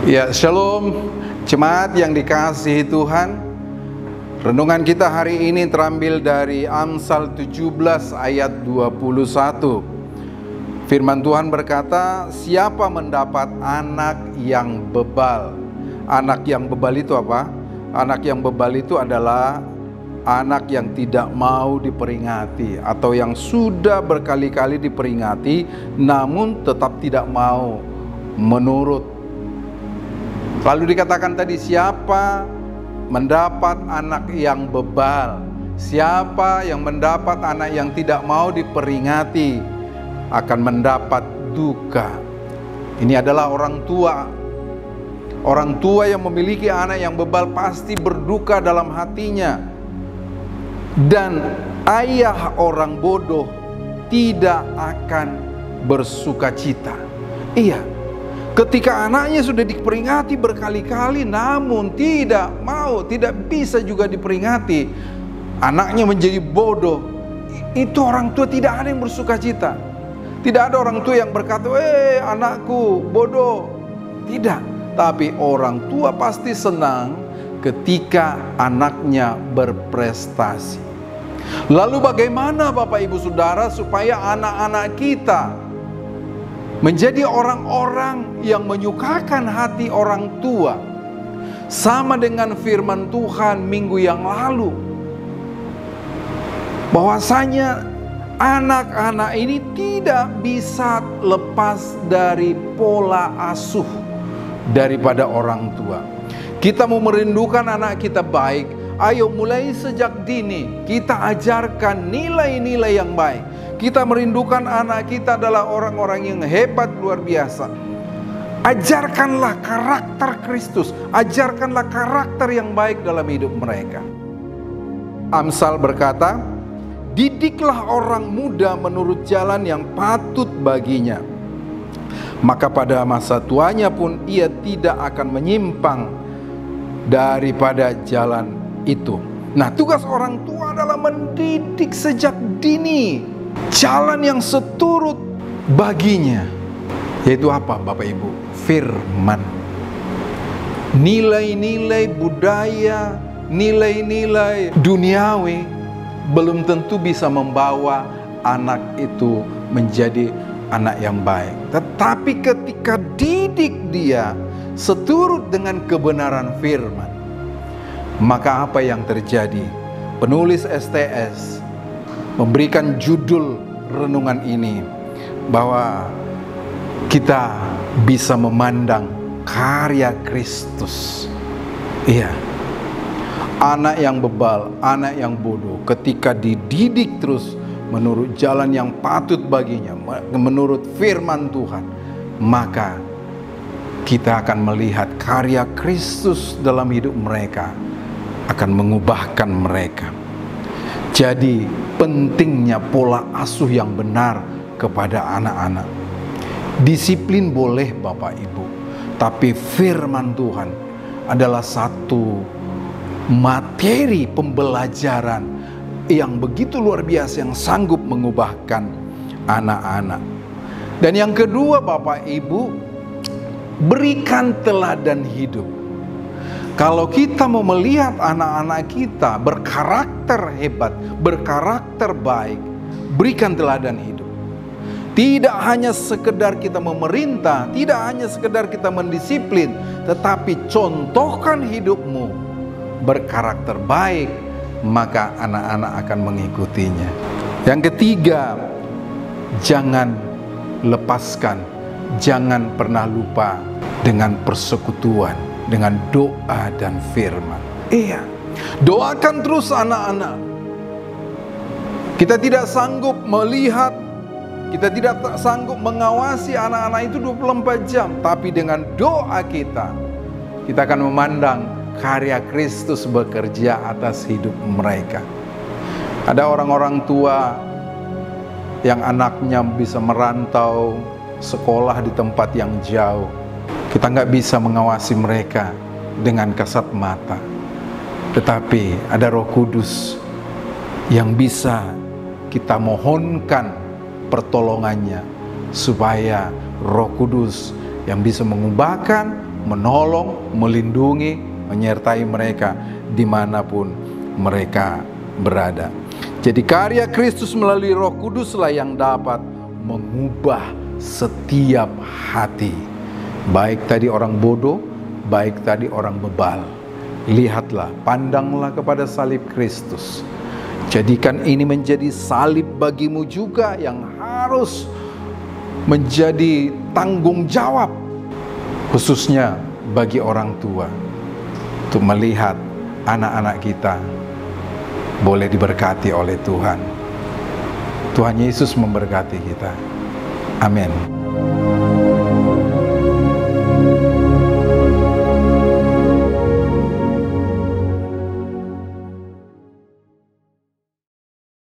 Ya, shalom jemaat yang dikasihi Tuhan. Renungan kita hari ini terambil dari Amsal 17 ayat 21. Firman Tuhan berkata, siapa mendapat anak yang bebal? Anak yang bebal itu apa? Anak yang bebal itu adalah anak yang tidak mau diperingati, atau yang sudah berkali-kali diperingati namun tetap tidak mau menurut. Lalu dikatakan tadi, siapa mendapat anak yang bebal? Siapa yang mendapat anak yang tidak mau diperingati akan mendapat duka. Ini adalah orang tua. Orang tua yang memiliki anak yang bebal pasti berduka dalam hatinya. Dan ayah orang bodoh tidak akan bersuka cita. Iya, ketika anaknya sudah diperingati berkali-kali namun tidak mau, tidak bisa juga diperingati, anaknya menjadi bodoh, itu orang tua tidak ada yang bersuka cita. Tidak ada orang tua yang berkata, anakku bodoh. Tidak, tapi orang tua pasti senang ketika anaknya berprestasi. Lalu bagaimana Bapak Ibu Saudara supaya anak-anak kita menjadi orang-orang yang menyukakan hati orang tua? Sama dengan firman Tuhan minggu yang lalu, bahwasanya anak-anak ini tidak bisa lepas dari pola asuh daripada orang tua. Kita mau merindukan anak kita baik, ayo mulai sejak dini kita ajarkan nilai-nilai yang baik. Kita merindukan anak kita adalah orang-orang yang hebat luar biasa. Ajarkanlah karakter Kristus, ajarkanlah karakter yang baik dalam hidup mereka. Amsal berkata, didiklah orang muda menurut jalan yang patut baginya, maka pada masa tuanya pun ia tidak akan menyimpang daripada jalan itu. Nah, tugas orang tua adalah mendidik sejak dini jalan yang seturut baginya. Yaitu apa Bapak Ibu? Firman. Nilai-nilai budaya, nilai-nilai duniawi belum tentu bisa membawa anak itu menjadi anak yang baik. Tetapi ketika didik dia seturut dengan kebenaran firman, maka apa yang terjadi? Penulis STS memberikan judul renungan ini, bahwa kita bisa memandang karya Kristus. Iya, anak yang bebal, anak yang bodoh, ketika dididik terus menurut jalan yang patut baginya, menurut firman Tuhan, maka kita akan melihat karya Kristus dalam hidup mereka, akan mengubahkan mereka. Jadi pentingnya pola asuh yang benar kepada anak-anak. Disiplin boleh Bapak Ibu, tapi firman Tuhan adalah satu materi pembelajaran yang begitu luar biasa, yang sanggup mengubahkan anak-anak. Dan yang kedua Bapak Ibu, berikan teladan hidup. Kalau kita mau melihat anak-anak kita berkarakter hebat, berkarakter baik, berikan teladan hidup. Tidak hanya sekedar kita memerintah, tidak hanya sekedar kita mendisiplin, tetapi contohkan hidupmu berkarakter baik, maka anak-anak akan mengikutinya. Yang ketiga, jangan lepaskan, jangan pernah lupa dengan persekutuan, dengan doa dan firman. Iya, doakan terus anak-anak. Kita tidak sanggup melihat, kita tidak sanggup mengawasi anak-anak itu 24 jam, tapi dengan doa kita akan memandang karya Kristus bekerja atas hidup mereka. Ada orang-orang tua yang anaknya bisa merantau sekolah di tempat yang jauh. Kita nggak bisa mengawasi mereka dengan kasat mata, tetapi ada Roh Kudus yang bisa kita mohonkan pertolongannya, supaya Roh Kudus yang bisa mengubahkan, menolong, melindungi, menyertai mereka dimanapun mereka berada. Jadi karya Kristus melalui Roh Kuduslah yang dapat mengubah setiap hati. Baik tadi orang bodoh, baik tadi orang bebal. Lihatlah, pandanglah kepada salib Kristus. Jadikan ini menjadi salib bagimu juga yang harus menjadi tanggung jawab, khususnya bagi orang tua, untuk melihat anak-anak kita boleh diberkati oleh Tuhan. Tuhan Yesus memberkati kita. Amin.